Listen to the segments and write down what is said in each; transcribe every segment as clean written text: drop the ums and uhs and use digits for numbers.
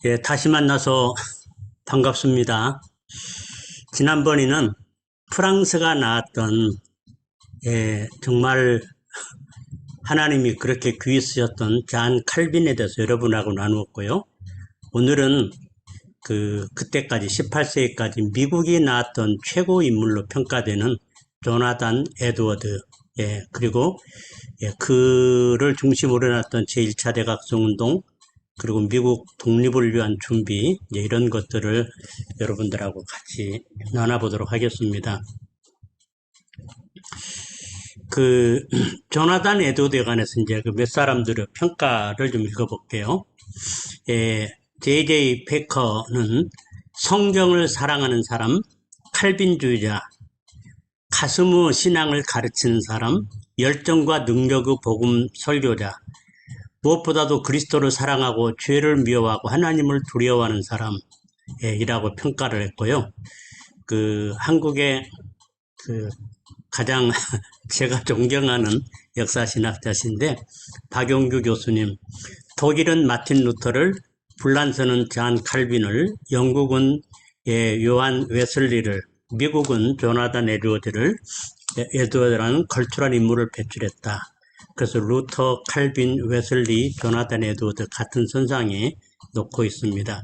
예, 다시 만나서 반갑습니다. 지난번에는 프랑스가 나왔던 정말 하나님이 그렇게 귀히 쓰셨던 잔 칼빈에 대해서 여러분하고 나누었고요. 오늘은 그때까지 18세기까지 미국이 나왔던 최고 인물로 평가되는 조나단 에드워드, 그리고 그를 중심으로 나왔던 제1차 대각성운동, 그리고 미국 독립을 위한 준비, 이런 것들을 여러분들하고 같이 나눠보도록 하겠습니다. 조나단 에드워드에 관해서 이제 몇 사람들의 평가를 좀 읽어볼게요. J.J. 패커는 성경을 사랑하는 사람, 칼빈주의자, 가슴의 신앙을 가르치는 사람, 열정과 능력의 복음 설교자, 무엇보다도 그리스도를 사랑하고 죄를 미워하고 하나님을 두려워하는 사람이라고 평가를 했고요. 한국의 가장 제가 존경하는 역사신학자신데 박용규 교수님, 독일은 마틴 루터를, 불란서는 잔 칼빈을, 영국은 요한 웨슬리를, 미국은 조나단 에드워드라는 걸출한 인물을 배출했다. 그래서 루터, 칼빈, 웨슬리, 조나단 에드워드 같은 선상에 놓고 있습니다.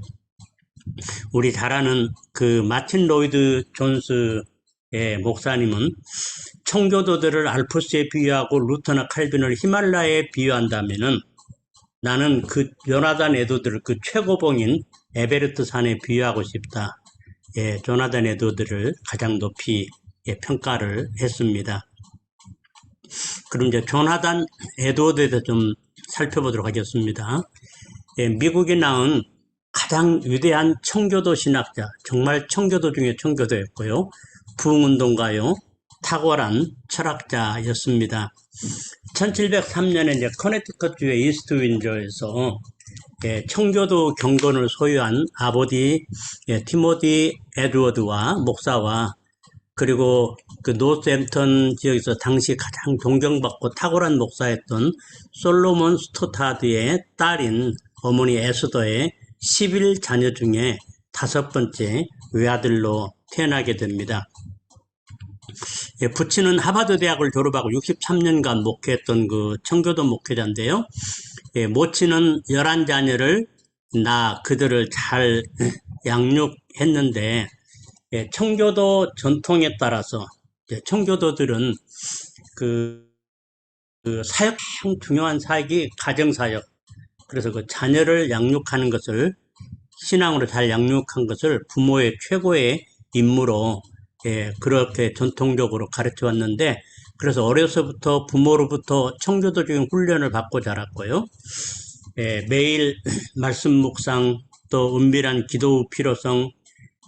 우리 잘 아는 마틴 로이드 존스의 목사님은 청교도들을 알프스에 비유하고 루터나 칼빈을 히말라야에 비유한다면은 나는 조나단 에드워드를 최고봉인 에베레스트 산에 비유하고 싶다. 조나단 에드워드를 가장 높이 평가를 했습니다. 그럼 이제 조나단 에드워드에 대해서 좀 살펴보도록 하겠습니다. 미국이 낳은 가장 위대한 청교도 신학자, 정말 청교도 중에 청교도였고요. 부흥운동가요, 탁월한 철학자였습니다. 1703년에 이제 커네티컷주의 이스트 윈저에서 청교도 경건을 소유한 아버지 티모디 에드워드와 목사와, 그리고 노스햄턴 지역에서 당시 가장 존경받고 탁월한 목사였던 솔로몬 스토타드의 딸인 어머니 에스더의 11자녀 중에 5번째 외아들로 태어나게 됩니다. 부친은 하버드 대학을 졸업하고 63년간 목회했던 청교도 목회자인데요. 모친은 11자녀를 그들을 잘 양육했는데, 청교도 전통에 따라서 청교도들은 사역, 중요한 사역이 가정사역, 그래서 자녀를 양육하는 것을, 신앙으로 잘 양육한 것을 부모의 최고의 임무로 그렇게 전통적으로 가르쳐 왔는데, 그래서 어려서부터 부모로부터 청교도적인 훈련을 받고 자랐고요. 매일 말씀 묵상, 또 은밀한 기도 필요성,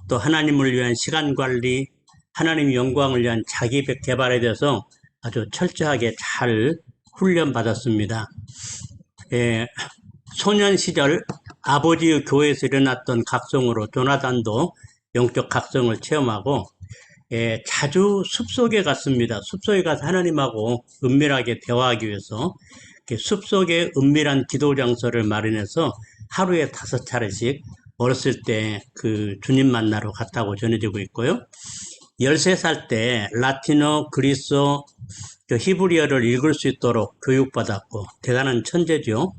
또 하나님을 위한 시간 관리, 하나님 영광을 위한 자기 개발에 대해서 아주 철저하게 잘 훈련받았습니다. 소년 시절 아버지의 교회에서 일어났던 각성으로 조나단도 영적 각성을 체험하고, 자주 숲속에 갔습니다. 숲속에 가서 하나님하고 은밀하게 대화하기 위해서 숲속에 은밀한 기도 장소를 마련해서 하루에 5차례씩 어렸을 때 주님 만나러 갔다고 전해지고 있고요. 13살 때 라틴어, 그리스어, 히브리어를 읽을 수 있도록 교육받았고 대단한 천재죠.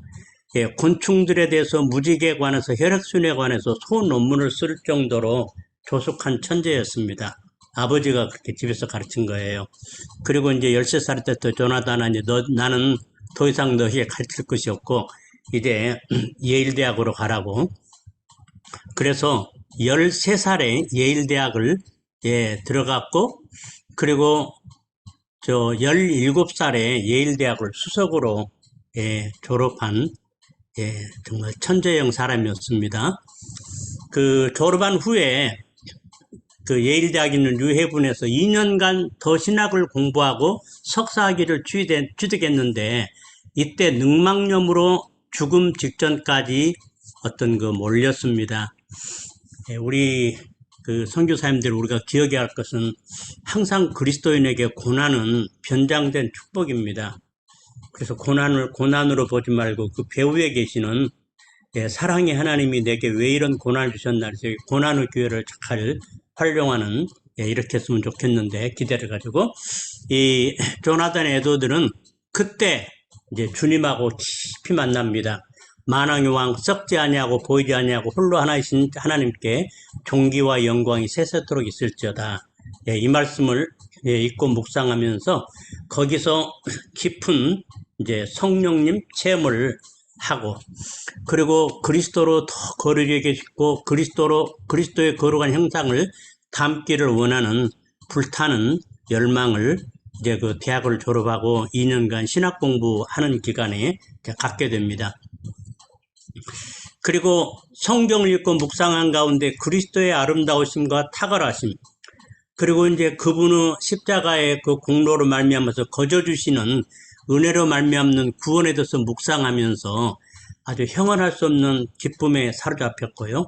곤충들에 대해서 무지개에 관해서, 혈액순환에 관해서 소논문을 쓸 정도로 조숙한 천재였습니다. 아버지가 그렇게 집에서 가르친 거예요. 그리고 이제 13살 때부터 조나단은 나는 더 이상 너희에 가르칠 것이 없고 이제 예일대학으로 가라고. 그래서 13살에 예일대학을 들어갔고, 그리고 17살에 예일대학을 수석으로 졸업한 정말 천재형 사람이었습니다. 졸업한 후에 예일대학에 있는 유해분에서 2년간 더 신학을 공부하고 석사학위를 취득했는데, 이때 늑막염으로 죽음 직전까지 몰렸습니다. 우리 선교사님들 우리가 기억해야 할 것은 항상 그리스도인에게 고난은 변장된 축복입니다. 그래서 고난으로 보지 말고 배후에 계시는 사랑의 하나님이 내게 왜 이런 고난을 주셨나 해서 고난의 기회를 잘 활용하는 이렇게 했으면 좋겠는데 기대를 가지고 이 조나단 에드워드는 그때 이제 주님하고 깊이 만납니다. 만왕의 왕 썩지 아니하고 보이지 아니하고 홀로 하나이신 하나님께 존귀와 영광이 세세토록 있을지어다. 이 말씀을 읽고 묵상하면서 거기서 깊은 이제 성령님 체험을 하고 그리고 그리스도로 더 거룩하게 싶고 그리스도의 거룩한 형상을 담기를 원하는 불타는 열망을 이제 그 대학을 졸업하고 2년간 신학 공부하는 기간에 갖게 됩니다. 그리고 성경을 읽고 묵상한 가운데 그리스도의 아름다우심과 탁월하심 그리고 이제 그분의 십자가의 그 공로로 말미암아서 거저 주시는 은혜로 말미암는 구원에 대해서 묵상하면서 아주 형언할 수 없는 기쁨에 사로잡혔고요.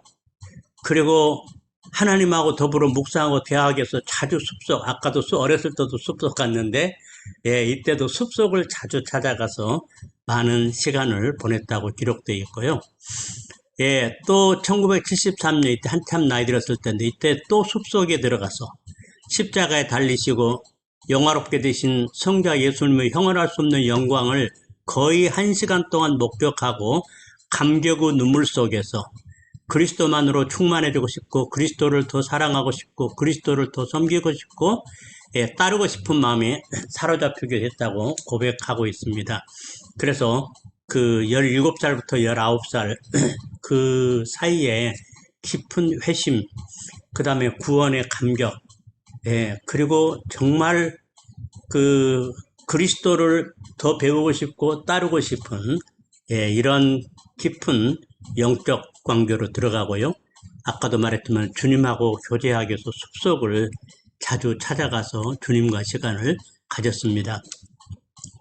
그리고 하나님하고 더불어 묵상하고 대학에서 자주 숲속, 아까도 어렸을 때도 숲속 갔는데 이때도 숲속을 자주 찾아가서 많은 시간을 보냈다고 기록되어 있고요. 또 1973년 이때 한참 나이 들었을 때인데 이때 또 숲속에 들어가서 십자가에 달리시고 영화롭게 되신 성자 예수님의 형언할 수 없는 영광을 거의 1시간 동안 목격하고 감격의 눈물 속에서 그리스도만으로 충만해지고 싶고 그리스도를 더 사랑하고 싶고 그리스도를 더 섬기고 싶고 따르고 싶은 마음에 사로잡히게 됐다고 고백하고 있습니다. 그래서 그 17살부터 19살 그 사이에 깊은 회심, 그 다음에 구원의 감격, 그리고 정말 그 그리스도를 더 배우고 싶고 따르고 싶은 이런 깊은 영적 관계로 들어가고요. 아까도 말했지만 주님하고 교제하기 위해서 숲속을 자주 찾아가서 주님과 시간을 가졌습니다.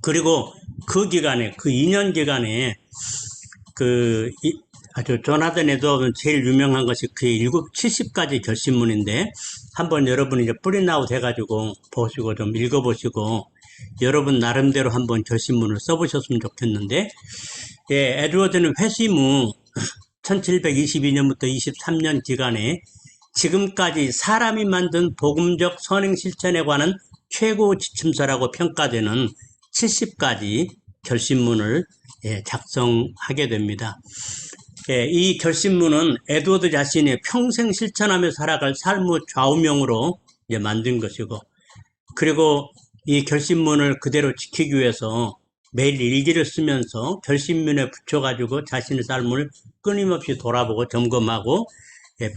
그리고 그 기간에, 그 2년 기간에 아주 조나단 에드워드는 제일 유명한 것이 그 70가지 결심문인데 한번 여러분이 이제 프린트아웃 해가지고 보시고 좀 읽어보시고 여러분 나름대로 한번 결심문을 써보셨으면 좋겠는데 에드워드는 회심 후 1722년부터 23년 기간에 지금까지 사람이 만든 복음적 선행 실천에 관한 최고 지침서라고 평가되는 70가지 결심문을 작성하게 됩니다. 이 결심문은 에드워드 자신이 평생 실천하며 살아갈 삶의 좌우명으로 만든 것이고 그리고 이 결심문을 그대로 지키기 위해서 매일 일기를 쓰면서 결심문에 붙여가지고 자신의 삶을 끊임없이 돌아보고 점검하고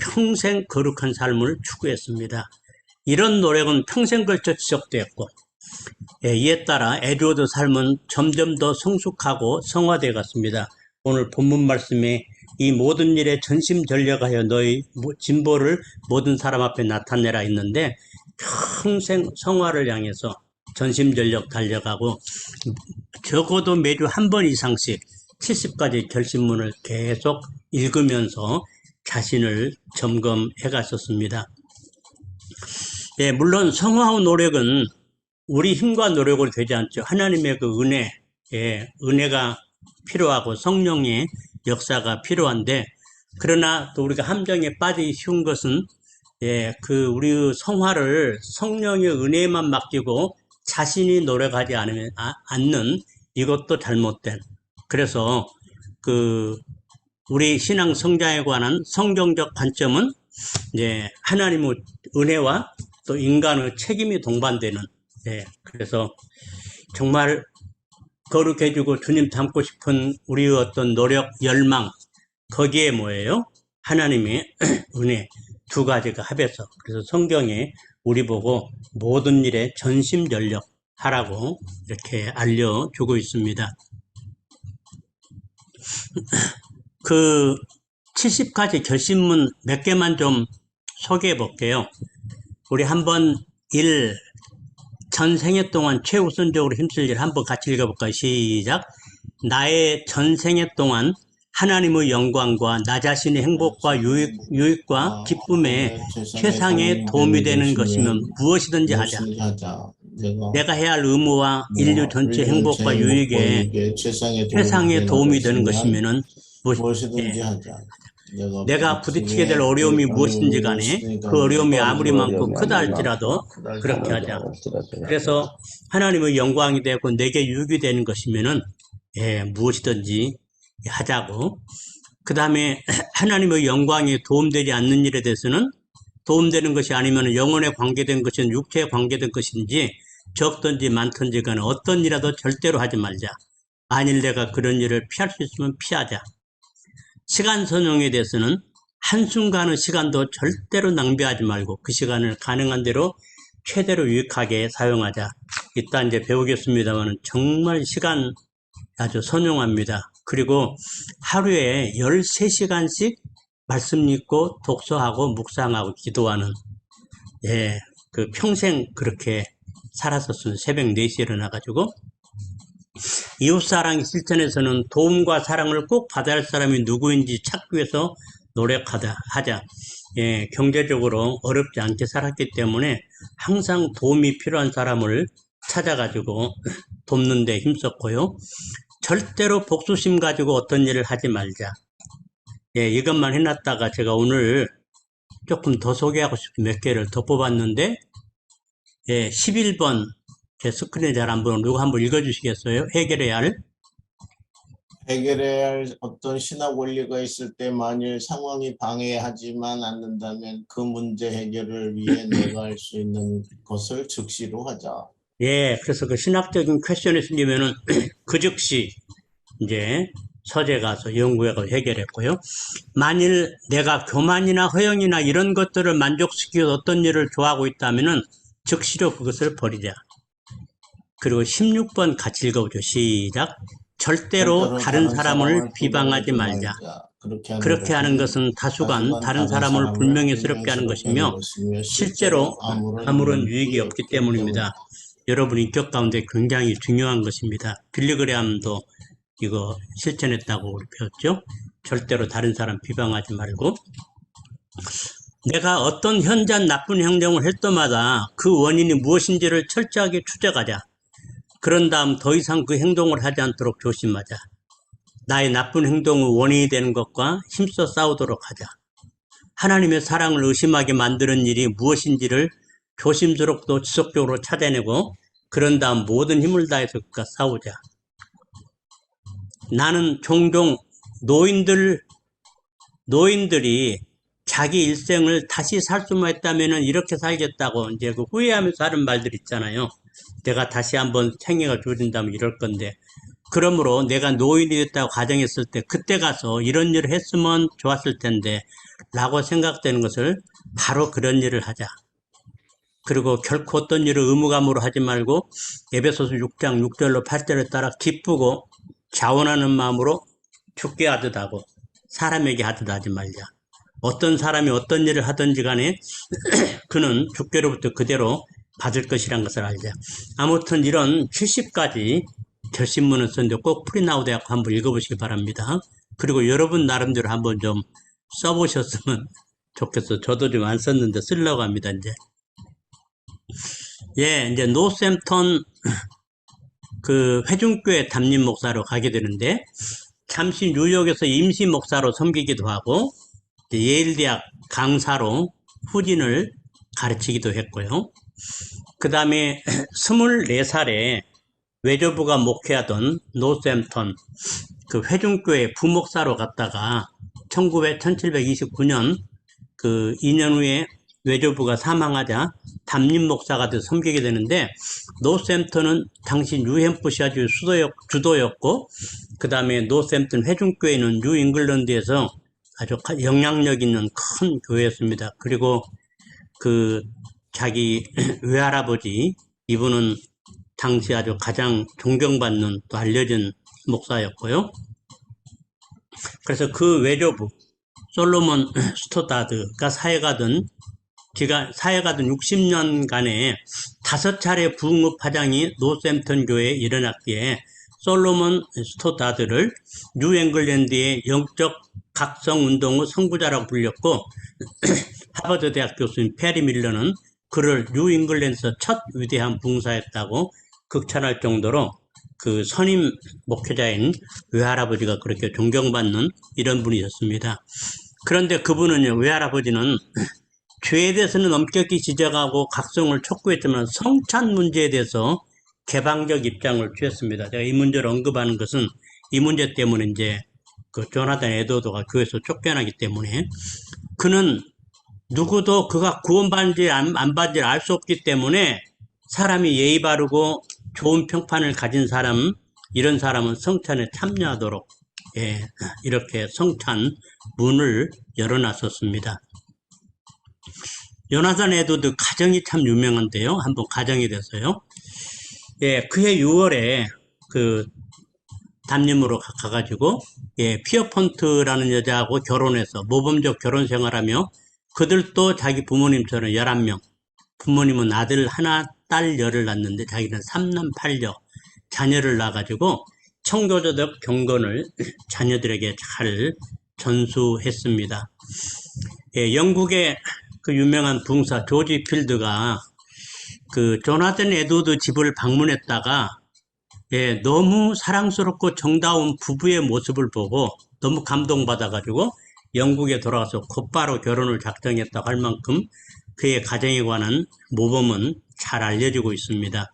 평생 거룩한 삶을 추구했습니다. 이런 노력은 평생 걸쳐 지속되었고 이에 따라 에드워드 삶은 점점 더 성숙하고 성화되어 갔습니다. 오늘 본문 말씀에 이 모든 일에 전심전력하여 너희 진보를 모든 사람 앞에 나타내라 했는데 평생 성화를 향해서 전심전력 달려가고 적어도 매주 한 번 이상씩 70가지 결심문을 계속 읽으면서 자신을 점검해 갔었습니다. 물론 성화의 노력은 우리 힘과 노력으로 되지 않죠. 하나님의 그 은혜가 필요하고 성령의 역사가 필요한데 그러나 또 우리가 함정에 빠지기 쉬운 것은 우리 성화를 성령의 은혜에만 맡기고 자신이 노력하지 않는 이것도 잘못된 그래서 우리 신앙 성장에 관한 성경적 관점은 하나님의 은혜와 또 인간의 책임이 동반되는 그래서 정말 거룩해지고 주님 닮고 싶은 우리의 어떤 노력, 열망 거기에 뭐예요? 하나님의 은혜 두 가지가 합해서 그래서 성경에 우리 보고 모든 일에 전심전력 하라고 이렇게 알려주고 있습니다. 그 70가지 결심문 몇 개만 좀 소개해 볼게요. 우리 한번 전생애 동안 최우선적으로 힘쓸 일 한번 같이 읽어볼까요? 시작. 나의 전생애 동안 하나님의 영광과 나 자신의 행복과 유익과 기쁨에 최상의 도움이 되는 것이면 무엇이든지 하자. 내가 해야 할 의무와 인류 전체 행복과 유익에 최상의 도움이 되는 것이면 무엇, 예, 무엇이든지 하자. 내가 부딪히게 될 어려움이 무엇인지 간에 그 어려움이 아무리 많고 크다 할지라도 그렇게 하자. 그래서 하나님의 영광이 되고 내게 유익이 되는 것이면은 예, 무엇이든지 하자고. 그 다음에 하나님의 영광에 도움되지 않는 일에 대해서는 도움되는 것이 아니면 영혼에 관계된 것은 육체에 관계된 것인지 적든지 많든지 간에 어떤 일이라도 절대로 하지 말자. 만일 내가 그런 일을 피할 수 있으면 피하자. 시간 선용에 대해서는 한순간의 시간도 절대로 낭비하지 말고 그 시간을 가능한 대로 최대로 유익하게 사용하자. 이따 이제 배우겠습니다만 정말 시간 아주 선용합니다. 그리고 하루에 13시간씩 말씀 읽고 독서하고 묵상하고 기도하는 예, 그 평생 그렇게 살았었어요. 새벽 4시에 일어나가지고 이웃사랑 실천에서는 도움과 사랑을 꼭 받아야 할 사람이 누구인지 찾기 위해서 노력하자. 예, 경제적으로 어렵지 않게 살았기 때문에 항상 도움이 필요한 사람을 찾아가지고 돕는 데 힘썼고요. 절대로 복수심 가지고 어떤 일을 하지 말자. 예, 이것만 해놨다가 제가 오늘 조금 더 소개하고 싶은 몇 개를 더 뽑았는데, 예, 11번, 제 스크린에 잘 안 보는 누구 한번 읽어주시겠어요? 해결해야 할 어떤 신학 원리가 있을 때 만일 상황이 방해하지만 않는다면 그 문제 해결을 위해 내가 할 수 있는 것을 즉시로 하자. 예, 그래서 그 신학적인 퀘션이 생기면은 그 즉시 이제 서재 가서 연구해 가서 해결했고요. 만일 내가 교만이나 허영이나 이런 것들을 만족시키고 어떤 일을 좋아하고 있다면은 즉시로 그것을 버리자. 그리고 16번 같이 읽어보죠. 시작. 절대로 다른 사람을 비방하지 말자. 그렇게 하는 것은 다수간 다른 사람을 불명예스럽게 하는 것이며 실제로 아무런 유익이 없기 때문입니다. 여러분 인격 가운데 굉장히 중요한 것입니다. 빌리그레함도 이거 실천했다고 우리 배웠죠. 절대로 다른 사람 비방하지 말고 내가 어떤 현저한 나쁜 행동을 할 때마다 그 원인이 무엇인지를 철저하게 추적하자. 그런 다음 더 이상 그 행동을 하지 않도록 조심하자. 나의 나쁜 행동의 원인이 되는 것과 힘써 싸우도록 하자. 하나님의 사랑을 의심하게 만드는 일이 무엇인지를 조심스럽고 지속적으로 찾아내고 그런 다음 모든 힘을 다해서 그것과 싸우자. 나는 종종 노인들이 자기 일생을 다시 살 수만 있다면 이렇게 살겠다고 이제 그 후회하면서 하는 말들 있잖아요. 내가 다시 한번 생애가 주어진다면 이럴 건데. 그러므로 내가 노인이 됐다고 가정했을 때 그때 가서 이런 일을 했으면 좋았을 텐데 라고 생각되는 것을 바로 그런 일을 하자. 그리고 결코 어떤 일을 의무감으로 하지 말고 에베소서 6장 6절로 8절에 따라 기쁘고 자원하는 마음으로 죽게 하듯 하고 사람에게 하듯 하지 말자. 어떤 사람이 어떤 일을 하든지 간에 그는 주께로부터 그대로 받을 것이란 것을 알자. 아무튼 이런 70가지 결심문을 썼는데 꼭 프린아웃해서 한번 읽어보시기 바랍니다. 그리고 여러분 나름대로 한번 좀 써보셨으면 좋겠어. 저도 좀 안 썼는데 쓰려고 합니다, 이제. 예, 이제 노샘턴 그 회중교회 담임 목사로 가게 되는데, 잠시 뉴욕에서 임시 목사로 섬기기도 하고, 예일대학 강사로 후진을 가르치기도 했고요. 그 다음에 24살에 외조부가 목회하던 노샘턴 그 회중교회 부목사로 갔다가 1729년 그 2년 후에 외조부가 사망하자 담임 목사가 돼서 섬기게 되는데 노샘턴은 당시 뉴햄프셔주 주도였고 그 다음에 노샘턴 회중교회는 뉴잉글랜드에서 아주 영향력 있는 큰 교회였습니다. 그리고 그 자기 외할아버지 이분은 당시 아주 가장 존경받는 또 알려진 목사였고요. 그래서 그 외조부 솔로몬 스토다드가 사회가던 60년간에 5차례 부흥업 파장이 노샘턴 교회에 일어났기에 솔로몬 스토다드를 뉴잉글랜드의 영적 각성 운동의 선구자라고 불렸고 하버드 대학 교수인 페리 밀러는 그를 뉴잉글랜드에서 첫 위대한 붕사였다고 극찬할 정도로 그 선임 목회자인 외할아버지가 그렇게 존경받는 이런 분이셨습니다. 그런데 그분은요, 외할아버지는 죄에 대해서는 엄격히 지적하고 각성을 촉구했지만 성찬 문제에 대해서 개방적 입장을 취했습니다. 제가 이 문제를 언급하는 것은 이 문제 때문에 이제 그 조나단 에드워드가 교회에서 쫓겨나기 때문에 그는 누구도 그가 구원받는지 안 받는지 알 수 없기 때문에 사람이 예의 바르고 좋은 평판을 가진 사람, 이런 사람은 성찬에 참여하도록 이렇게 성찬 문을 열어놨었습니다. 요나단 에드워드 가정이 참 유명한데요. 한번 가정이 돼서요. 그해 6월에 그 담임으로 가가지고 피어폰트라는 여자하고 결혼해서 모범적 결혼 생활하며 그들도 자기 부모님처럼 11명, 부모님은 아들 하나, 딸 열을 낳는데 자기는 3남 8녀 자녀를 낳아가지고 청교도적 경건을 자녀들에게 잘 전수했습니다. 영국의 그 유명한 붕사 조지 필드가 그 조나단 에드워드 집을 방문했다가 너무 사랑스럽고 정다운 부부의 모습을 보고 너무 감동받아가지고 영국에 돌아가서 곧바로 결혼을 작정했다고 할 만큼 그의 가정에 관한 모범은 잘 알려지고 있습니다.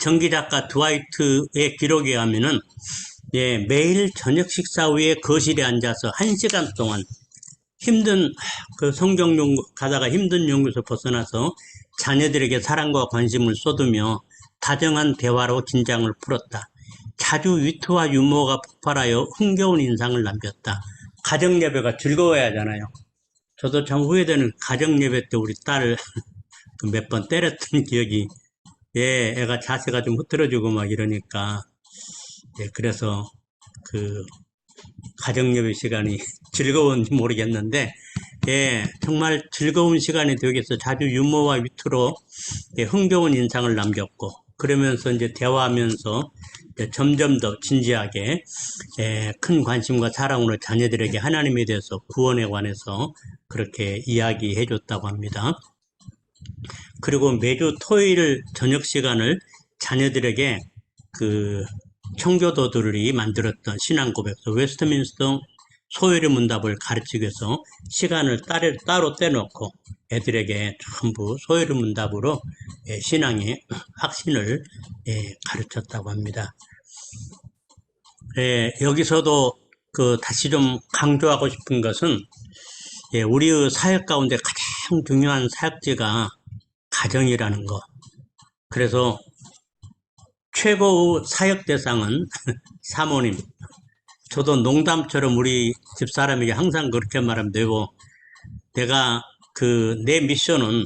전기작가 드와이트의 기록에 하면은 매일 저녁 식사 후에 거실에 앉아서 1시간 동안 힘든 그 성경 연구 가다가 힘든 연구에서 벗어나서 자녀들에게 사랑과 관심을 쏟으며 다정한 대화로 긴장을 풀었다. 자주 위트와 유머가 폭발하여 흥겨운 인상을 남겼다. 가정 예배가 즐거워야 하잖아요. 저도 참 후회되는 가정 예배 때 우리 딸을 몇 번 때렸던 기억이, 애가 자세가 좀 흐트러지고 막 이러니까, 그래서 그 가정 예배 시간이 즐거운지 모르겠는데, 정말 즐거운 시간이 되겠어. 자주 유머와 위트로 흥겨운 인상을 남겼고, 그러면서 이제 대화하면서 점점 더 진지하게 큰 관심과 사랑으로 자녀들에게 하나님에 대해서 구원에 관해서 그렇게 이야기해 줬다고 합니다. 그리고 매주 토요일 저녁 시간을 자녀들에게 그 청교도들이 만들었던 신앙 고백서 웨스트민스터 소요리 문답을 가르치기 위해서 시간을 따로 떼놓고 애들에게 전부 소요리 문답으로 신앙의 확신을 가르쳤다고 합니다. 여기서도 그 다시 좀 강조하고 싶은 것은 우리의 사역 가운데 가장 중요한 사역지가 가정이라는 거. 그래서 최고의 사역 대상은 사모님. 저도 농담처럼 우리 집사람에게 항상 그렇게 말하면 되고, 내가 내 미션은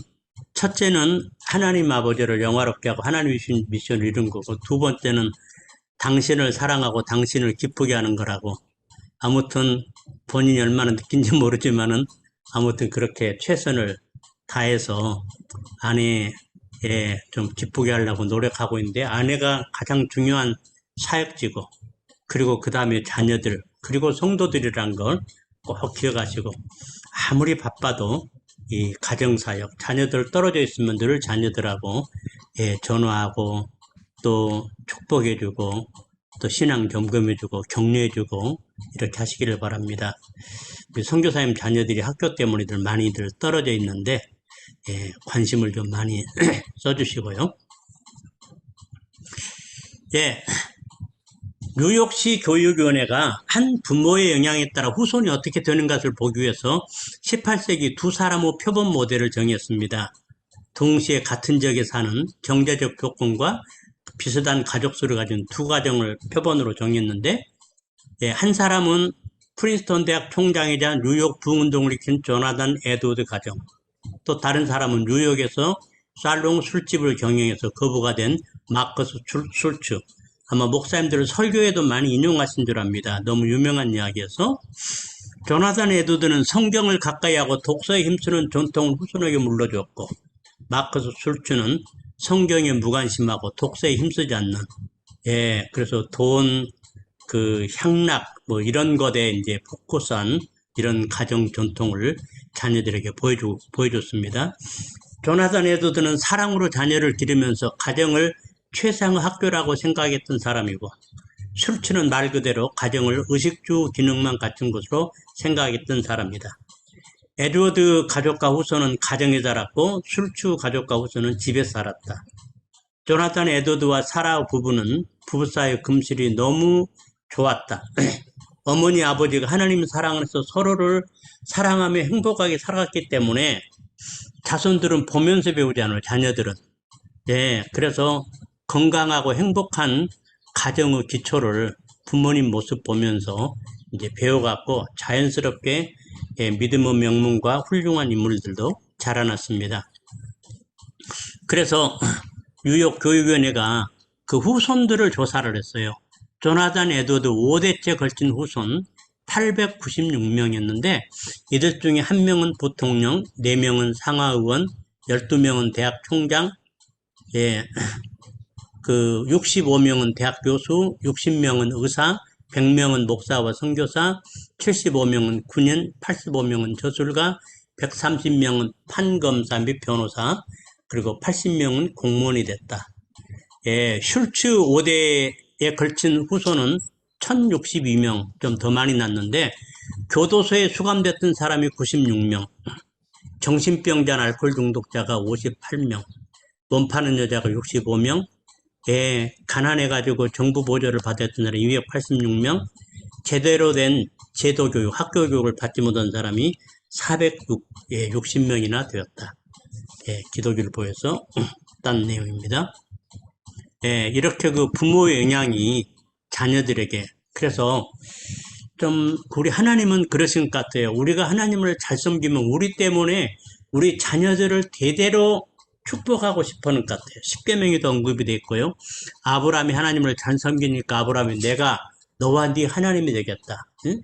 첫째는 하나님 아버지를 영화롭게 하고 하나님 주신 미션을 이룬 거고, 두 번째는 당신을 사랑하고 당신을 기쁘게 하는 거라고. 아무튼 본인이 얼마나 느낀지 모르지만은 아무튼 그렇게 최선을 다해서 아내에 좀 기쁘게 하려고 노력하고 있는데, 아내가 가장 중요한 사역지고, 그리고 그 다음에 자녀들, 그리고 성도들이란 걸 꼭 기억하시고, 아무리 바빠도 이 가정사역, 자녀들 떨어져 있으면 늘 자녀들하고 전화하고 또 축복해주고 또 신앙 점검해주고 격려해주고 이렇게 하시기를 바랍니다. 우리 선교사님 자녀들이 학교 때문에들 많이들 떨어져 있는데 관심을 좀 많이 써주시고요. 뉴욕시 교육위원회가 한 부모의 영향에 따라 후손이 어떻게 되는 것을 보기 위해서 18세기 두 사람의 표본 모델을 정했습니다. 동시에 같은 지역에 사는 경제적 조건과 비슷한 가족수를 가진 두 가정을 표본으로 정했는데, 한 사람은 프린스턴 대학 총장이자 뉴욕 부흥운동을 일으킨 조나단 에드워드 가정, 또 다른 사람은 뉴욕에서 살롱 술집을 경영해서 거부가 된 마커스 슐츠. 아마 목사님들은 설교에도 많이 인용하신 줄 압니다. 너무 유명한 이야기여서. 조나단 에드워드는 성경을 가까이 하고 독서에 힘쓰는 전통을 후손에게 물려주었고, 마커스 슐츠는 성경에 무관심하고 독서에 힘쓰지 않는, 그래서 돈, 향락, 이런 것에 이제 포커스한 이런 가정 전통을 자녀들에게 보여줬습니다. 조나단 에드워드는 사랑으로 자녀를 기르면서 가정을 최상의 학교라고 생각했던 사람이고, 술취는 말 그대로 가정을 의식주 기능만 갖춘 것으로 생각했던 사람이다. 에드워드 가족과 후손은 가정에 자랐고 술취 가족과 후손은 집에 살았다. 조나탄 에드워드와 사라 부부는 부부 사이의 금실이 너무 좋았다. 어머니 아버지가 하나님의 사랑을 해서 서로를 사랑하며 행복하게 살았기 때문에 자손들은 보면서 배우잖아요. 자녀들은. 예, 그래서 건강하고 행복한 가정의 기초를 부모님 모습 보면서 이제 배워갖고 자연스럽게 믿음의 명문과 훌륭한 인물들도 자라났습니다. 그래서 뉴욕 교육위원회가 그 후손들을 조사를 했어요. 조나단 에드워드 5대째 걸친 후손 896명이었는데 이들 중에 1명은 부통령, 4명은 상하의원, 12명은 대학 총장, 예, 그 65명은 대학 교수, 60명은 의사, 100명은 목사와 선교사, 75명은 군인, 85명은 저술가, 130명은 판검사 및 변호사, 그리고 80명은 공무원이 됐다. 예, 슐츠 5대에 걸친 후손은 1062명, 좀 더 많이 났는데 교도소에 수감됐던 사람이 96명, 정신병자 알코올 중독자가 58명, 몸 파는 여자가 65명, 예, 가난해가지고 정부 보조를 받았던 사람이 286명, 제대로 된 제도교육, 학교교육을 받지 못한 사람이 460명이나 되었다. 예, 기독교를 보여서 딴 내용입니다. 예, 이렇게 그 부모의 영향이 자녀들에게, 그래서 좀 우리 하나님은 그러신 것 같아요. 우리가 하나님을 잘 섬기면 우리 때문에 우리 자녀들을 대대로 축복하고 싶어하는 것 같아요. 십계명에도 언급이 되어 있고요. 아브라함이 하나님을 잘 섬기니까 아브라함이 내가 너와 네 하나님이 되겠다. 응?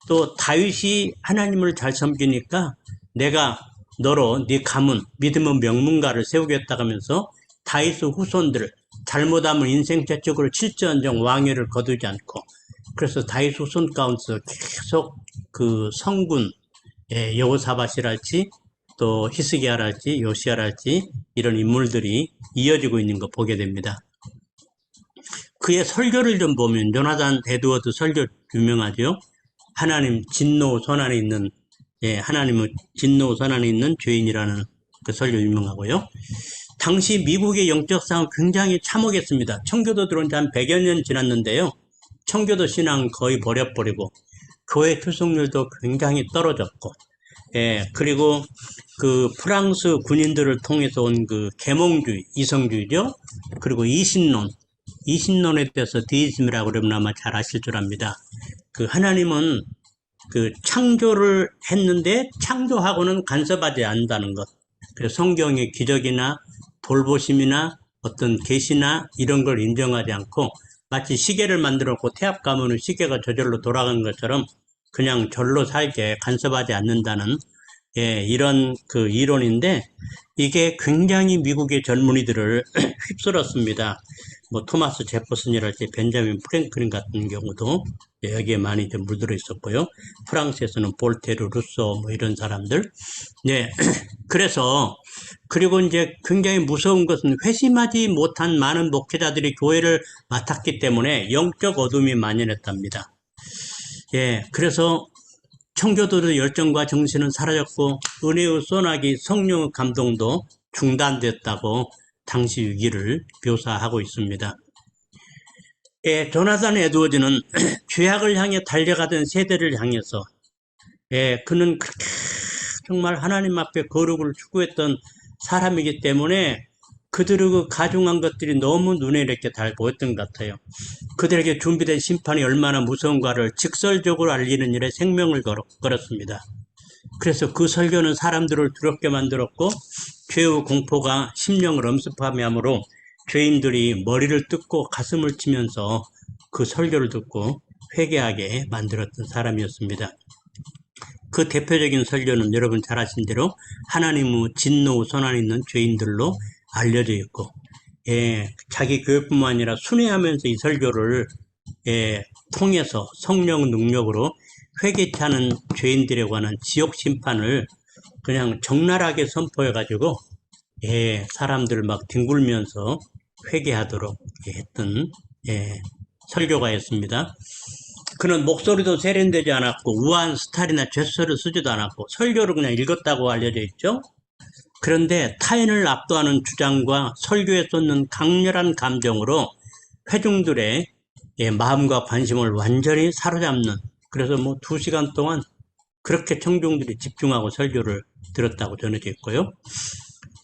또 다윗이 하나님을 잘 섬기니까 내가 너로 네 가문, 믿음의 명문가를 세우겠다 하면서 다윗의 후손들을 잘못하면 인생 최적으로 칠전정 왕위를 거두지 않고, 그래서 다윗 후손 가운데서 계속 그 성군, 여호사밧이랄지 또 히스기야랄지 요시야랄지 이런 인물들이 이어지고 있는 거 보게 됩니다. 그의 설교를 좀 보면 조나단 에드워드 설교 유명하죠. 하나님 진노 손안에 있는, 하나님의 진노 손안에 있는 죄인이라는 그 설교 유명하고요. 당시 미국의 영적 상황 굉장히 참혹했습니다. 청교도 들어온 지 한 100여 년 지났는데요. 청교도 신앙 거의 버려버리고 교회 출석률도 굉장히 떨어졌고, 그리고 그 프랑스 군인들을 통해서 온 그 계몽주의, 이성주의죠. 그리고 이신론에 대해서 디이즘이라고 그러면 아마 잘 아실 줄 압니다. 그 하나님은 그 창조를 했는데 창조하고는 간섭하지 않는다는 것. 그래서 성경의 기적이나 돌보심이나 어떤 계시나 이런 걸 인정하지 않고 마치 시계를 만들었고 태압 가면은 시계가 저절로 돌아가는 것처럼 그냥 절로 살게 간섭하지 않는다는 이런 그 이론인데 이게 굉장히 미국의 젊은이들을 휩쓸었습니다. 뭐 토마스 제퍼슨이랄지 벤자민 프랭클린 같은 경우도 여기에 많이 좀 물들어 있었고요. 프랑스에서는 볼테르, 루소 뭐 이런 사람들. 네, 그래서 그리고 이제 굉장히 무서운 것은 회심하지 못한 많은 목회자들이 교회를 맡았기 때문에 영적 어둠이 만연했답니다. 예, 그래서 청교도의 열정과 정신은 사라졌고 은혜의 소나기, 성령의 감동도 중단됐다고 당시 위기를 묘사하고 있습니다. 조나단 에드워즈는 죄악을 향해 달려가던 세대를 향해서 그는 그렇게 정말 하나님 앞에 거룩을 추구했던 사람이기 때문에 그들의 그 가중한 것들이 너무 눈에 이렇게 잘 보였던 것 같아요. 그들에게 준비된 심판이 얼마나 무서운가를 직설적으로 알리는 일에 생명을 걸었습니다. 그래서 그 설교는 사람들을 두렵게 만들었고 죄의 공포가 심령을 엄습하게 하므로 죄인들이 머리를 뜯고 가슴을 치면서 그 설교를 듣고 회개하게 만들었던 사람이었습니다. 그 대표적인 설교는 여러분 잘 아신 대로 하나님의 진노 손안에 있는 죄인들로 알려져 있고, 자기 교육뿐만 아니라 순회하면서 이 설교를 통해서 성령 능력으로 회개치 않은 죄인들에 관한 지옥 심판을 그냥 적나라하게 선포해가지고 사람들 막 뒹굴면서 회개하도록 했던 설교가였습니다. 그는 목소리도 세련되지 않았고 우아한 스타일이나 제스처를 쓰지도 않았고 설교를 그냥 읽었다고 알려져 있죠. 그런데 타인을 압도하는 주장과 설교에 쏟는 강렬한 감정으로 회중들의 마음과 관심을 완전히 사로잡는, 그래서 뭐 2시간 동안 그렇게 청중들이 집중하고 설교를 들었다고 전해져 있고요.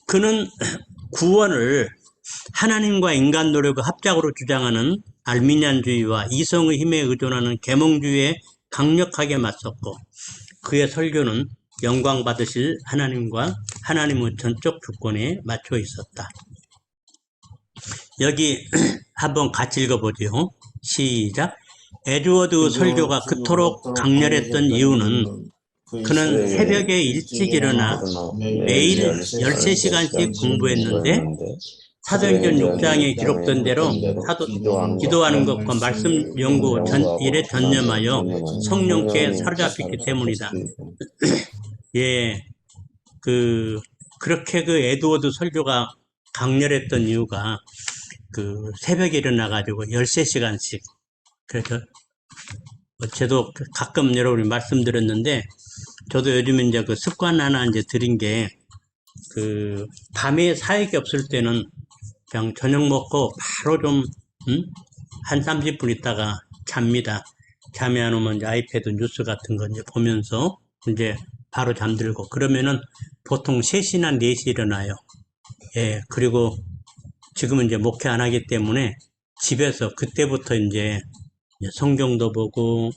그는 구원을 하나님과 인간 노력의 합작으로 주장하는 알미니안주의와 이성의 힘에 의존하는 계몽주의에 강력하게 맞섰고, 그의 설교는 영광 받으실 하나님과 하나님의 전적 주권에 맞춰 있었다. 여기 한번 같이 읽어보죠. 시작. 에드워드 설교가 그토록 강렬했던 이유는 그는 새벽에 일찍 일어나 매일 13시간씩 공부했는데, 사도행전 6장에 기록된 대로 기도하는 것과 말씀 연구 일에 전념하여 성령께 사로잡혔기 때문이다. 그렇게 그 에드워드 설교가 강렬했던 이유가 새벽에 일어나가지고 13시간씩, 그래서 저도 가끔 여러분이 말씀드렸는데, 저도 요즘 이제 그 습관 하나 이제 들인 게, 밤에 사역이 없을 때는 그냥 저녁 먹고 바로 좀, 한 30분 있다가 잡니다. 잠이 안 오면 이제 아이패드 뉴스 같은 거 이제 보면서 이제 바로 잠들고, 그러면은 보통 3시나 4시 일어나요. 그리고 지금은 이제 목회 안 하기 때문에 집에서 그때부터 이제 성경도 보고,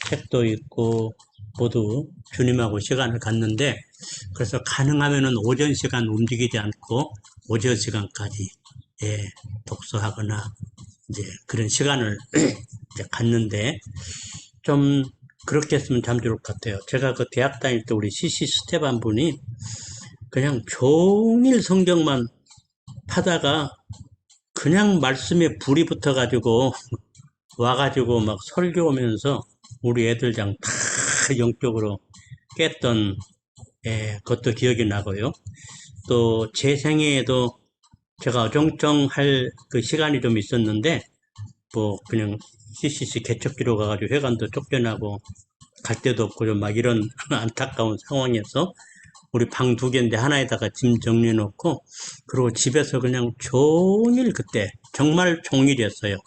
책도 읽고, 모두 주님하고 시간을 갖는데, 그래서 가능하면은 오전 시간 움직이지 않고 오전 시간까지 독서하거나 이제 그런 시간을 이제 갖는데, 좀 그렇게 했으면 참 좋을 것 같아요. 제가 그 대학 다닐 때 우리 CC 스테반 분이 그냥 종일 성경만 파다가 그냥 말씀에 불이 붙어가지고 와가지고 막 설교하면서 우리 애들장 다 영적으로 깼던 그것도 기억이 나고요. 또 제 생애에도 제가 어정쩡할 그 시간이 좀 있었는데, 뭐 그냥 CCC 개척기로 가가지고 회관도 쫓겨나고 갈 데도 없고 좀 막 이런 안타까운 상황에서 우리 방 2개인데 하나에다가 짐 정리해 놓고, 그리고 집에서 그냥 종일, 그때 정말 종일이었어요.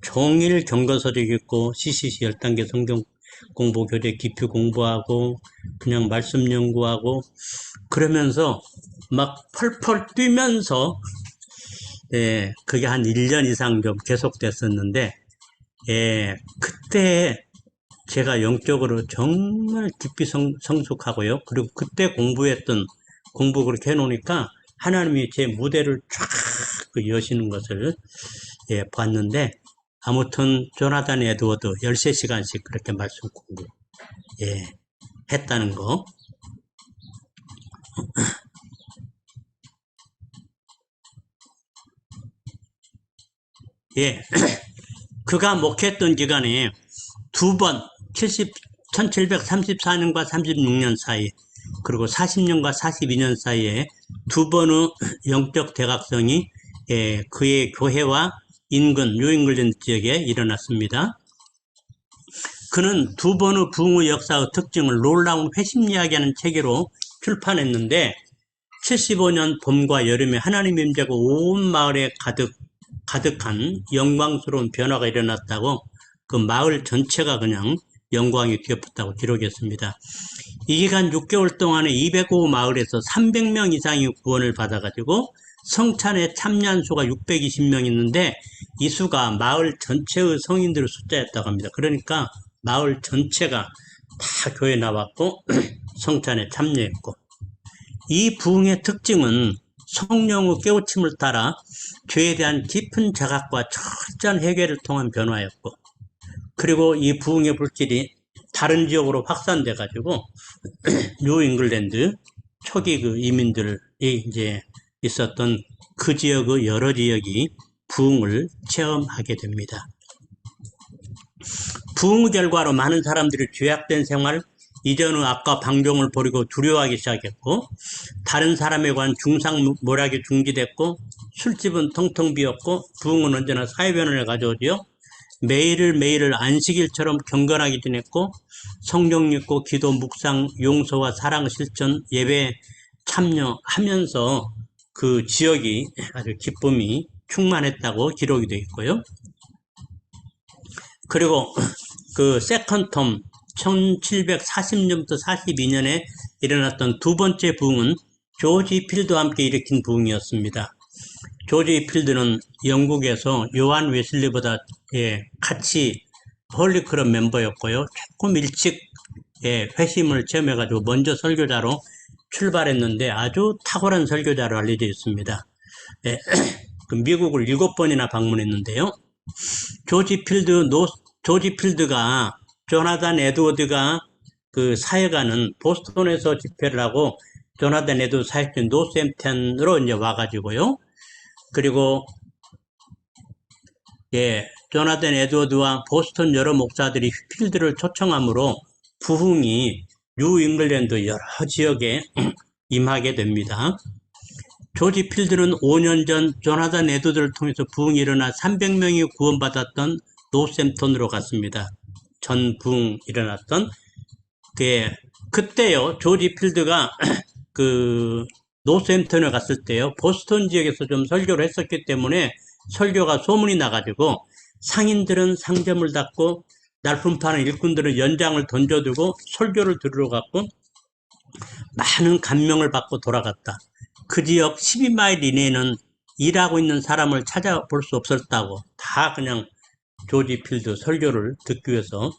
종일 경건서적 읽고 CCC 10단계 성경 공부 교재 깊이 공부하고 그냥 말씀 연구하고 그러면서 막 펄펄 뛰면서 그게 한 1년 이상 좀 계속됐었는데, 그때 제가 영적으로 정말 깊이 성숙하고요. 그리고 그때 공부 그렇게 해놓으니까 하나님이 제 무대를 쫙 여시는 것을 봤는데, 아무튼 조나단 에드워드 13시간씩 그렇게 말씀 공부 했다는 거. 그가 목회했던 기간에 2번 1734년과 36년 사이, 그리고 40년과 42년 사이에 2번의 영적 대각성이 그의 교회와 인근 뉴잉글랜드 지역에 일어났습니다. 그는 2번의 부흥의 역사의 특징을 놀라운 회심 이야기하는 책으로 출판했는데, 75년 봄과 여름에 하나님의 임재가 온 마을에 가득한 영광스러운 변화가 일어났다고, 그 마을 전체가 그냥 영광이 뒤엎었다고 기록했습니다. 이 기간 6개월 동안에 205 마을에서 300명 이상이 구원을 받아가지고 성찬에 참여한 수가 620명 있는데, 이 수가 마을 전체의 성인들의 숫자였다고 합니다. 그러니까 마을 전체가 다 교회 나왔고 성찬에 참여했고, 이 부흥의 특징은 성령의 깨우침을 따라 죄에 대한 깊은 자각과 철저한 회개를 통한 변화였고, 그리고 이 부흥의 불길이 다른 지역으로 확산돼 가지고 뉴 잉글랜드 초기 그 이민들이 이제 있었던 그 지역의 여러 지역이 부흥을 체험하게 됩니다. 부흥의 결과로 많은 사람들이 죄악된 생활, 이전의 악과 방종을 버리고 두려워하기 시작했고, 다른 사람에 관한 중상모략이 중지됐고, 술집은 텅텅 비었고, 부흥은 언제나 사회변화를 가져오지요. 매일을 안식일처럼 경건하게 지냈고, 성경 읽고 기도, 묵상, 용서와 사랑 실천, 예배 참여하면서 그 지역이 아주 기쁨이 충만했다고 기록이 되어 있고요. 그리고 그 세컨텀 1740년부터 42년에 일어났던 두 번째 부흥은 조지 필드와 함께 일으킨 부흥이었습니다. 조지 필드는 영국에서 요한 웨슬리보다 같이 홀리클럽 멤버였고요. 조금 일찍 회심을 체험해가지고 먼저 설교자로 출발했는데 아주 탁월한 설교자로 알려져 있습니다. 그 미국을 7번이나 방문했는데요. 조지 필드가 조나단 에드워드가 그 사역하는 보스턴에서 집회를 하고 조나단 에드워드 사역된 노스햄튼으로 이제 와가지고요. 그리고 조나단 에드워드와 보스턴 여러 목사들이 필드를 초청함으로 부흥이 뉴 잉글랜드 여러 지역에 임하게 됩니다. 조지 필드는 5년 전 조나단 에드워드를 통해서 부흥이 일어나 300명이 구원받았던 노스햄튼으로 갔습니다. 전 부흥 일어났던 그때요. 조지 필드가 그 노스햄튼에 갔을 때요. 보스턴 지역에서 좀 설교를 했었기 때문에 설교가 소문이 나가지고 상인들은 상점을 닫고 날품 파는 일꾼들은 연장을 던져두고 설교를 들으러 갔고 많은 감명을 받고 돌아갔다. 그 지역 12마일 이내에는 일하고 있는 사람을 찾아볼 수 없었다고. 다 그냥 조지 필드 설교를 듣기 위해서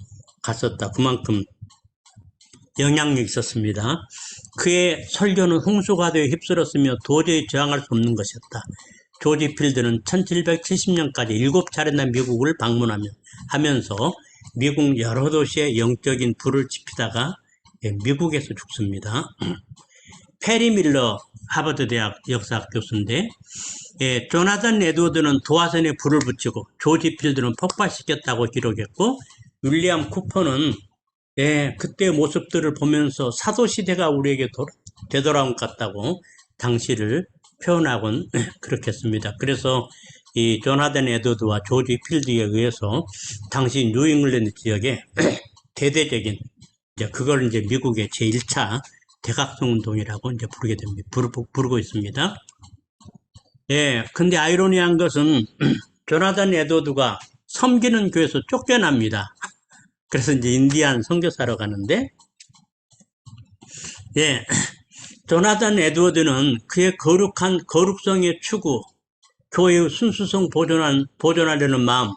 갔었다. 그만큼 영향력이 있었습니다. 그의 설교는 홍수가도에 휩쓸었으며 도저히 저항할 수 없는 것이었다. 조지 필드는 1770년까지 7차례나 미국을 방문하면서 미국 여러 도시에 영적인 불을 지피다가 미국에서 죽습니다. 페리 밀러 하버드 대학 역사학 교수인데 조나단 에드워드는 도화선에 불을 붙이고 조지 필드는 폭발시켰다고 기록했고 윌리엄 쿠퍼는 그때의 모습들을 보면서 사도시대가 우리에게 되돌아온 것 같다고 당시를 표현하곤 그렇게 했습니다. 그래서 이 조나단 에드워드와 조지 필드에 의해서 당시 뉴잉글랜드 지역에 대대적인 그걸 이제 미국의 제1차 대각성 운동이라고 이제 부르게 됩니다. 부르고 있습니다. 근데 아이러니한 것은 조나단 에드워드가 섬기는 교회에서 쫓겨납니다. 그래서 이제 인디안 선교사로 가는데, 조나단 에드워드는 그의 거룩성의 추구, 교회의 순수성 보존하려는 마음,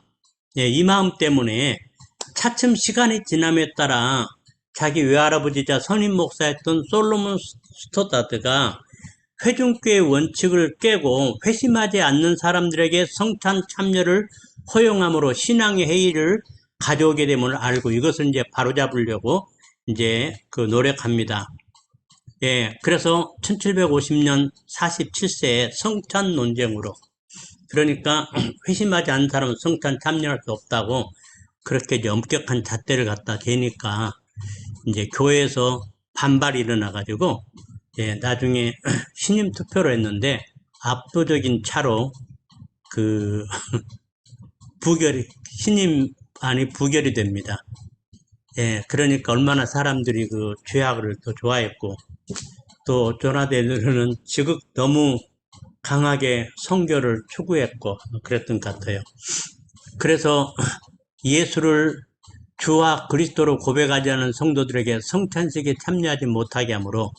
이 마음 때문에 차츰 시간이 지남에 따라 자기 외할아버지자 선임 목사였던 솔로몬 스토다드가 회중교의 원칙을 깨고 회심하지 않는 사람들에게 성찬 참여를 허용함으로 신앙의 해이를 가져오게 됨을 알고 이것을 이제 바로잡으려고 이제 노력합니다. 그래서 1750년 47세에 성찬 논쟁으로, 그러니까 회심하지 않는 사람은 성찬 참여할 수 없다고 그렇게 이제 엄격한 잣대를 갖다 대니까 이제 교회에서 반발이 일어나가지고 나중에 신임 투표를 했는데 압도적인 차로 신임안이 부결이 됩니다. 그러니까 얼마나 사람들이 그 죄악을 또 좋아했고, 또 조나단은 지극 너무 강하게 선교를 추구했고 그랬던 것 같아요. 그래서 예수를 주와 그리스도로 고백하지 않은 성도들에게 성찬식에 참여하지 못하게 하므로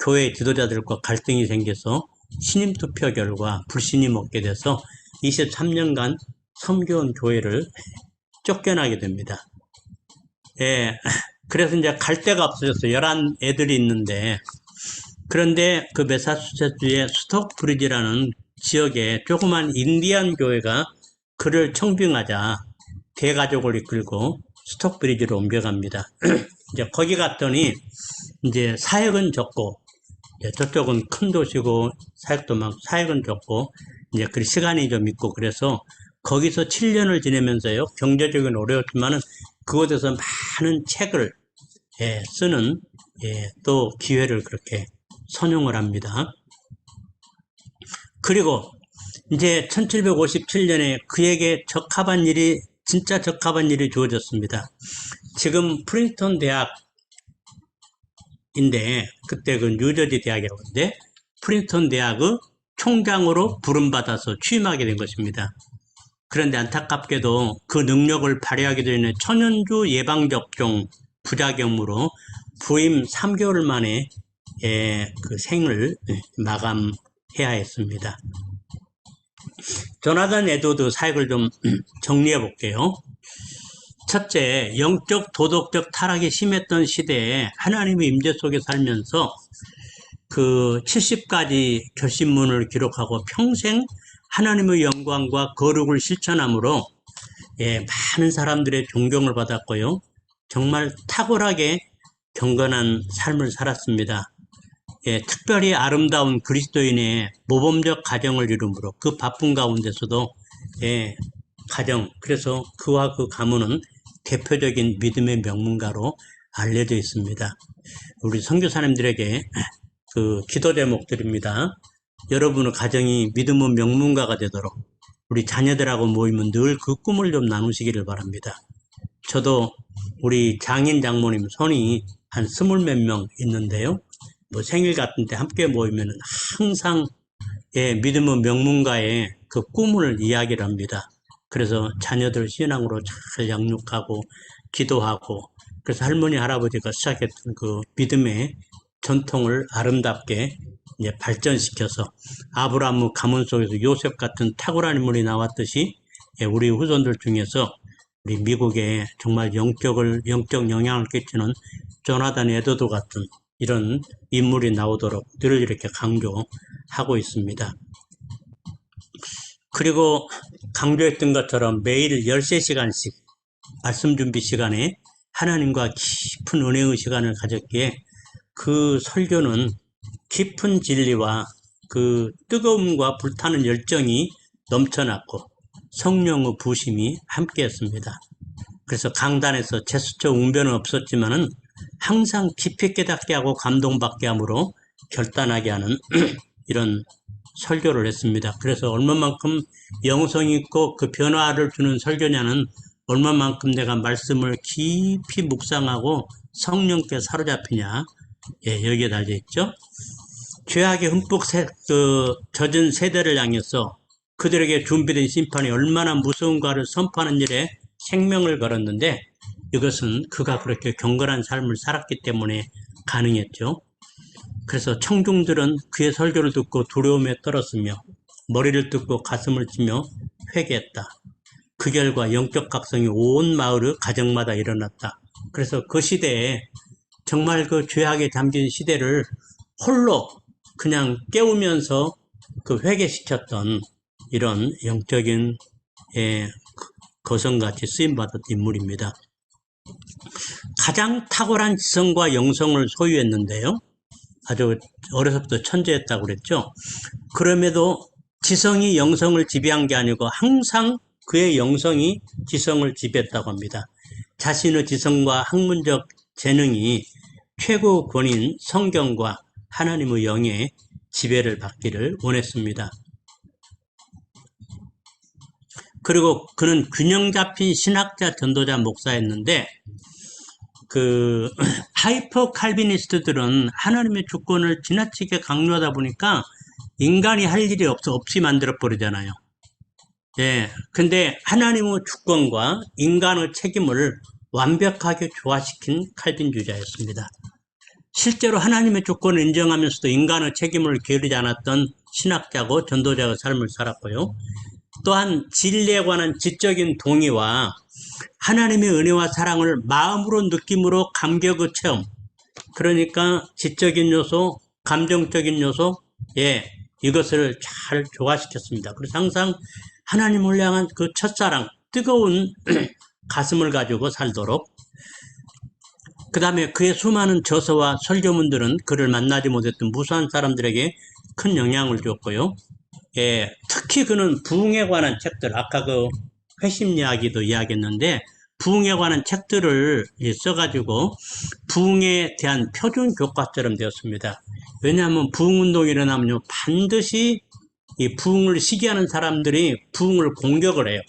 교회 지도자들과 갈등이 생겨서 신임투표 결과 불신이 먹게 돼서 23년간 섬겨온 교회를 쫓겨나게 됩니다. 그래서 이제 갈 데가 없어졌어요. 11애들이 있는데, 그런데 그 매사추세츠의 스톡브리지라는 지역에 조그만 인디안 교회가 그를 청빙하자 대가족을 이끌고 스톡브리지로 옮겨갑니다. 이제 거기 갔더니 이제 사역은 적고, 저쪽은 큰 도시고 사역도 많고 사역은 적고 이제 그 시간이 좀 있고, 그래서 거기서 7년을 지내면서요, 경제적인 어려웠지만은 그곳에서 많은 책을 쓰는 또 기회를 그렇게 선용을 합니다. 그리고 이제 1757년에 그에게 진짜 적합한 일이 주어졌습니다. 지금 프린스턴 대학인데, 그때 그 뉴저지 대학이라고 하는데, 프린스턴 대학의 총장으로 부름받아서 취임하게 된 것입니다. 그런데 안타깝게도 그 능력을 발휘하게 되는 천연두 예방접종 부작용으로 부임 3개월 만에 그 생을 마감해야 했습니다. 조나단 에드워드 사역을 좀 정리해 볼게요. 첫째, 영적 도덕적 타락이 심했던 시대에 하나님의 임재 속에 살면서 그 70가지 결심문을 기록하고 평생 하나님의 영광과 거룩을 실천함으로 많은 사람들의 존경을 받았고요. 정말 탁월하게 경건한 삶을 살았습니다. 특별히 아름다운 그리스도인의 모범적 가정을 이루므로 그 바쁜 가운데서도 가정, 그래서 그와 그 가문은 대표적인 믿음의 명문가로 알려져 있습니다. 우리 선교사님들에게 그 기도 제목들입니다. 여러분의 가정이 믿음의 명문가가 되도록 우리 자녀들하고 모이면 늘 그 꿈을 좀 나누시기를 바랍니다. 저도 우리 장인 장모님 손이 한 20몇 명 있는데요. 뭐 생일 같은 때 함께 모이면 항상 믿음의 명문가의 그 꿈을 이야기를 합니다. 그래서 자녀들 신앙으로 잘 양육하고 기도하고, 그래서 할머니 할아버지가 시작했던 그 믿음의 전통을 아름답게 발전시켜서 아브라함의 가문 속에서 요셉 같은 탁월한 인물이 나왔듯이 우리 후손들 중에서 우리 미국에 정말 영적 영향을 끼치는 조나단 에드워드 같은 이런 인물이 나오도록 늘 이렇게 강조하고 있습니다. 그리고 강조했던 것처럼 매일 13시간씩 말씀 준비 시간에 하나님과 깊은 은혜의 시간을 가졌기에 그 설교는 깊은 진리와 그 뜨거움과 불타는 열정이 넘쳐났고 성령의 부심이 함께했습니다. 그래서 강단에서 제스처 웅변은 없었지만은 항상 깊이 깨닫게 하고 감동받게 함으로 결단하게 하는 이런 설교를 했습니다. 그래서 얼마만큼 영성이 있고 그 변화를 주는 설교냐는 얼마만큼 내가 말씀을 깊이 묵상하고 성령께 사로잡히냐, 여기에 달려있죠. 죄악에 흠뻑 젖은 세대를 향해서 그들에게 준비된 심판이 얼마나 무서운가를 선포하는 일에 생명을 걸었는데, 이것은 그가 그렇게 경건한 삶을 살았기 때문에 가능했죠. 그래서 청중들은 그의 설교를 듣고 두려움에 떨었으며 머리를 뜯고 가슴을 치며 회개했다. 그 결과 영적 각성이 온 마을의 가정마다 일어났다. 그래서 그 시대에 정말 그 죄악에 잠긴 시대를 홀로 그냥 깨우면서 그 회개시켰던 이런 영적인 거성같이 쓰임받았던 인물입니다. 가장 탁월한 지성과 영성을 소유했는데요. 아주 어려서부터 천재였다고 그랬죠. 그럼에도 지성이 영성을 지배한 게 아니고 항상 그의 영성이 지성을 지배했다고 합니다. 자신의 지성과 학문적 재능이 최고 권위인 성경과 하나님의 영의 지배를 받기를 원했습니다. 그리고 그는 균형 잡힌 신학자, 전도자, 목사였는데 그 하이퍼 칼비니스트들은 하나님의 주권을 지나치게 강조하다 보니까 인간이 할 일이 없이 만들어 버리잖아요. 근데 하나님의 주권과 인간의 책임을 완벽하게 조화시킨 칼빈주의자였습니다. 실제로 하나님의 주권을 인정하면서도 인간의 책임을 게으르지 않았던 신학자고 전도자의 삶을 살았고요. 또한 진리에 관한 지적인 동의와 하나님의 은혜와 사랑을 마음으로 느낌으로 감격의 체험, 그러니까 지적인 요소, 감정적인 요소, 이것을 잘 조화시켰습니다. 그래서 항상 하나님을 향한 그 첫사랑, 뜨거운 가슴을 가지고 살도록, 그 다음에 그의 수많은 저서와 설교문들은 그를 만나지 못했던 무수한 사람들에게 큰 영향을 줬고요. 특히 그는 부흥에 관한 책들, 아까 그 회심 이야기도 이야기했는데 부흥에 관한 책들을 써가지고 부흥에 대한 표준 교과처럼 되었습니다. 왜냐하면 부흥운동이 일어나면요, 반드시 이 부흥을 시기하는 사람들이 부흥을 공격을 해요.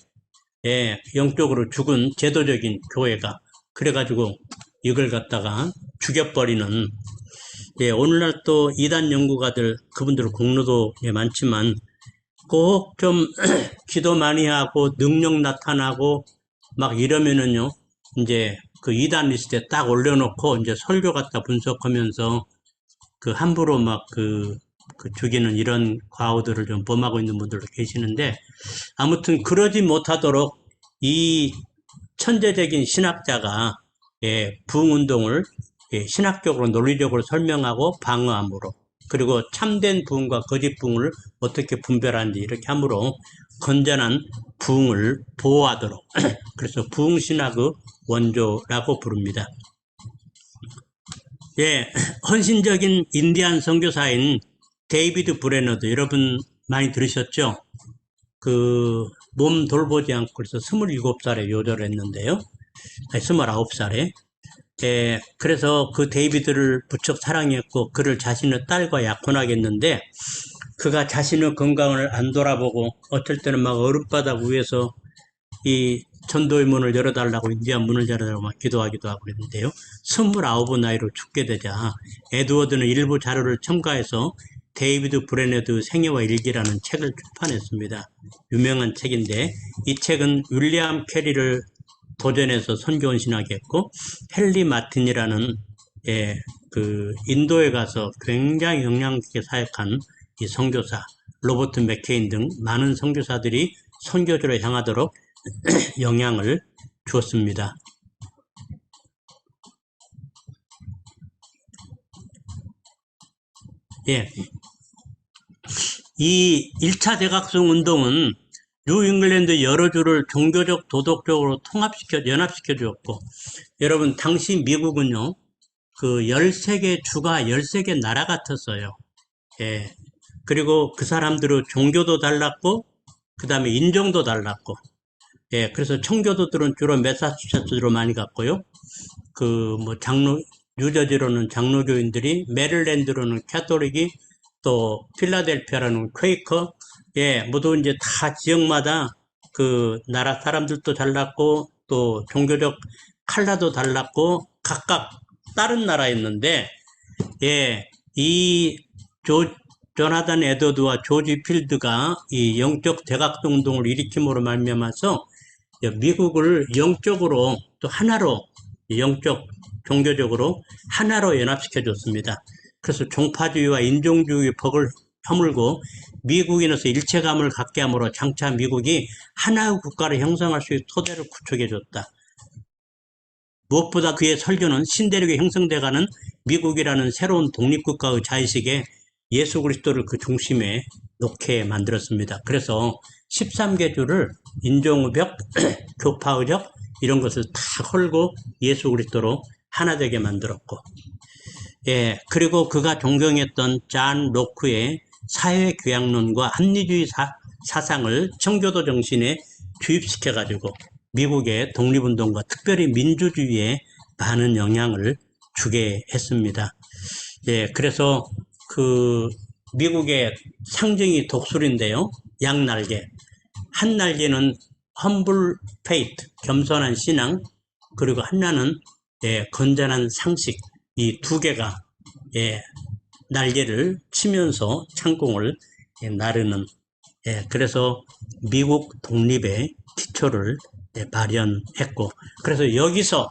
예, 영적으로 죽은 제도적인 교회가. 그래가지고 이걸 갖다가 죽여버리는, 예, 오늘날 또 이단 연구가들, 그분들 공로도 예, 많지만 꼭 좀 기도 많이 하고 능력 나타나고 막 이러면은요, 이제 그 이단 리스트에 딱 올려놓고 이제 설교 갖다 분석하면서 그 함부로 막 그 죽이는 이런 과오들을 좀 범하고 있는 분들도 계시는데, 아무튼 그러지 못하도록 이 천재적인 신학자가 예, 부흥운동을 예, 신학적으로 논리적으로 설명하고 방어함으로, 그리고 참된 부흥과 거짓 부흥을 어떻게 분별하는지 이렇게 함으로 건전한 부흥을 보호하도록 그래서 부흥신학의 원조라고 부릅니다. 예, 헌신적인 인디안 선교사인 데이비드 브레너드, 여러분 많이 들으셨죠? 그 몸 돌보지 않고 그래서 27살에 요절을 했는데요. 아니, 29살에. 예, 그래서 그 데이비드를 부쩍 사랑했고 그를 자신의 딸과 약혼하게 했는데, 그가 자신의 건강을 안 돌아보고 어쩔 때는 막 얼음바닥 위에서 이 전도의 문을 열어달라고, 인디안 문을 열어달라고 막 기도하기도 하고 그랬는데요. 29의 나이로 죽게 되자 에드워드는 일부 자료를 첨가해서 데이비드 브레너드 생애와 일기라는 책을 출판했습니다. 유명한 책인데, 이 책은 윌리엄 캐리를 도전해서 선교원 신학했고, 헨리 마틴이라는 예, 그 인도에 가서 굉장히 영향 있게 사역한 이 선교사, 로버트 맥케인 등 많은 선교사들이 선교지로 향하도록 영향을 주었습니다. 예, 이 1차 대각성 운동은 뉴잉글랜드 여러 주를 종교적, 도덕적으로 연합시켜 주었고, 여러분, 당시 미국은요, 그 13개 주가 13개 나라 같았어요. 예. 그리고 그 사람들의 종교도 달랐고, 그 다음에 인종도 달랐고, 예. 그래서 청교도들은 주로 매사추세츠로 많이 갔고요. 그, 뭐, 뉴저지로는 장로교인들이, 메릴랜드로는 캐톨릭이, 또, 필라델피아라는 퀘이커, 예, 모두 이제 다 지역마다 그 나라 사람들도 달랐고, 또 종교적 컬러도 달랐고, 각각 다른 나라였는데, 예, 이 조나단 에드워드와 조지 필드가 이 영적 대각성 운동을 일으킴으로 말미암아서 미국을 영적으로 또 하나로, 영적 종교적으로 하나로 연합시켜 줬습니다. 그래서 종파주의와 인종주의 벽을 허물고 미국인으로서 일체감을 갖게 함으로 장차 미국이 하나의 국가를 형성할 수 있는 토대를 구축해 줬다. 무엇보다 그의 설교는 신대륙에 형성돼가는 미국이라는 새로운 독립국가의 자의식에 예수 그리스도를 그 중심에 놓게 만들었습니다. 그래서 13개 주를 인종의 벽, 교파의 적 이런 것을 다 헐고 예수 그리스도로 하나 되게 만들었고, 예, 그리고 그가 존경했던 잔 로크의 사회교양론과 합리주의 사상을 청교도 정신에 주입시켜가지고 미국의 독립운동과 특별히 민주주의에 많은 영향을 주게 했습니다. 예, 그래서 그 미국의 상징이 독수리인데요. 양날개. 한 날개는 humble faith, 겸손한 신앙, 그리고 하나는 예, 건전한 상식. 이 두 개가 예, 날개를 치면서 창공을 예, 나르는, 예, 그래서 미국 독립의 기초를 예, 마련했고, 그래서 여기서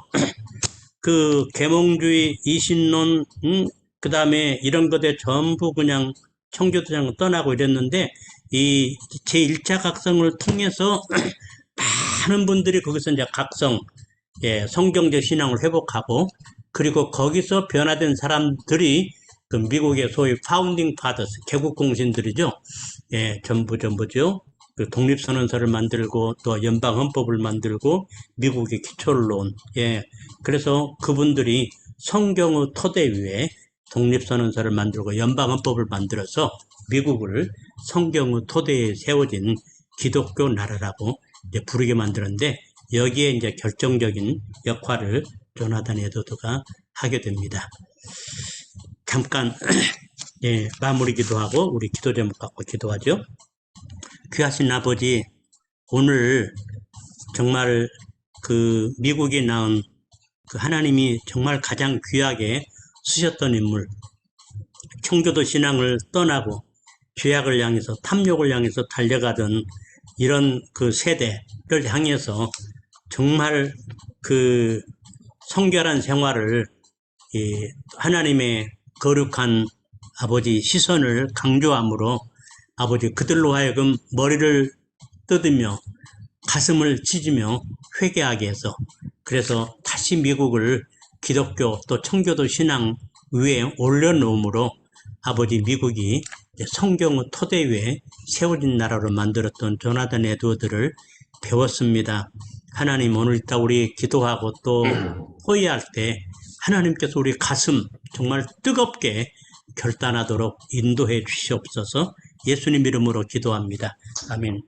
그 계몽주의, 이신론, 그 다음에 이런 것에 전부 그냥 청교도장 떠나고 이랬는데, 이 제1차 각성을 통해서 많은 분들이 거기서 이제 각성, 예, 성경적 신앙을 회복하고, 그리고 거기서 변화된 사람들이 그 미국의 소위 파운딩 파더스, 개국 공신들이죠. 예, 전부죠. 그 독립선언서를 만들고 또 연방 헌법을 만들고 미국의 기초를 놓은, 예, 그래서 그분들이 성경의 토대 위에 독립선언서를 만들고 연방 헌법을 만들어서 미국을 성경의 토대에 세워진 기독교 나라라고 이제 부르게 만드는데, 여기에 이제 결정적인 역할을 조나단 에드워드가 하게 됩니다. 잠깐 예, 마무리 기도하고 우리 기도 제목 갖고 기도하죠. 귀하신 아버지, 오늘 정말 그 미국에 나온 그 하나님이 정말 가장 귀하게 쓰셨던 인물, 청교도 신앙을 떠나고 죄악을 향해서 탐욕을 향해서 달려가던 이런 그 세대를 향해서 정말 그 성결한 생활을 하나님의 거룩한 아버지 시선을 강조함으로 아버지 그들로 하여금 머리를 뜯으며 가슴을 찢으며 회개하게 해서 그래서 다시 미국을 기독교 또 청교도 신앙 위에 올려놓음으로 아버지 미국이 성경의 토대 위에 세워진 나라로 만들었던 조나단 에드워드를 배웠습니다. 하나님, 오늘따라 우리 기도하고 또 호의할 때 하나님께서 우리 가슴 정말 뜨겁게 결단하도록 인도해 주시옵소서. 예수님 이름으로 기도합니다. 아멘.